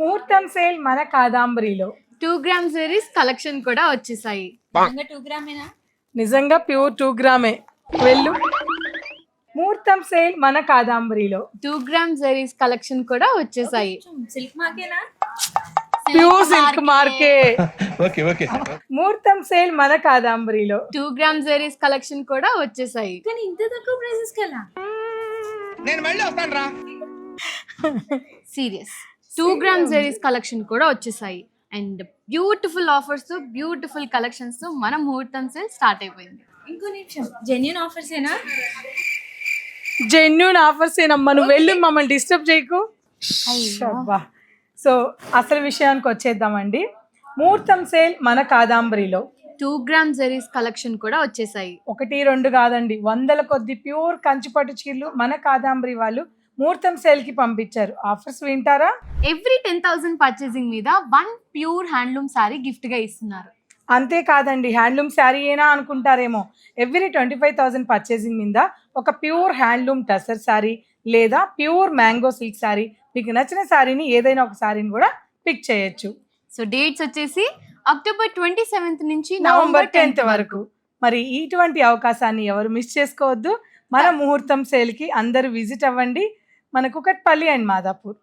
ముహూర్తం సేల్ మన కాదాంబరిలో 2 గ్రామ్ సిరీస్ కలెక్షన్ కూడా వచ్చేసాయి. 2 గ్రామేనా? నిజంగా ప్యూర్ 2 గ్రామే. వెళ్ళు. ముహూర్తం సేల్ మన కాదాంబరిలో 2 గ్రామ్ సిరీస్ కలెక్షన్ కూడా వచ్చేసాయి. సిల్క్ మార్కేనా? ప్యూర్ సిల్క్ మార్కే. Okay okay. ముహూర్తం సేల్ మన కాదాంబరిలో 2 గ్రామ్ సిరీస్ కలెక్షన్ కూడా వచ్చేసాయి. కానీ ఇంత తక్కువ ప్రైసెస్ కి ఎలా? నేను మళ్ళీ వస్తాను రా. సీరియస్ 2 గ్రామ్ సిరీస్ కలెక్షన్ కూడా వచ్చేసాయి. అండ్ బ్యూటిఫుల్ ఆఫర్స్ తో బ్యూటిఫుల్ కలెక్షన్స్ తో మన ముహూర్తం సేల్ స్టార్ట్ అయిపోయింది. ఇంకో నిమిషం, జెన్యూన్ ఆఫర్స్ ఏనా? జెన్యూన్ ఆఫర్స్ ఏనమ్మా, నువ్వు వెళ్ళు, మమ్మల్ని డిస్టర్బ్ చేయకు. అబ్బా. సో అసలు విషయానికి వచ్చేద్దామండి. ముహూర్తం సేల్ మన కాదాంబరిలో 2 గ్రామ్ సిరీస్ కలెక్షన్ కూడా వచ్చేసాయి. 1, 2 కాదండి, 100 కొద్ది ప్యూర్ కంచిపట్టు చీరలు మన కాదాంబరి వాళ్ళు ముహూర్తం సేల్ కి పంపించారు. ఆఫర్స్ వింటారా? ఎవ్రీ 10,000 పర్చేసింగ్ మీద 1 ప్యూర్ హ్యాండ్లూమ్ సారీ గిఫ్ట్ గా ఇస్తున్నారు. అంతేకాదండి, హ్యాండ్లూమ్ శారీ ఏనా అనుకుంటారేమో. ఎవ్రీ 25,000 పర్చేసింగ్ మీద ఒక ప్యూర్ హ్యాండ్లూమ్ టసర్ శారీ లేదా ప్యూర్ మ్యాంగో సిల్క్ శారీ, మీకు నచ్చిన శారీని ఏదైనా ఒక శారీని కూడా పిక్ చేయొచ్చు. సో డేట్స్ వచ్చేసి అక్టోబర్ 27th నుంచి నవంబర్ 10th వరకు. మరి ఇటువంటి అవకాశాన్ని ఎవరు మిస్ చేసుకోవద్దు. మన ముహూర్తం సేల్కి అందరూ విజిట్ అవ్వండి. మన కుకట్పల్లి అండ్ మాదాపూర్.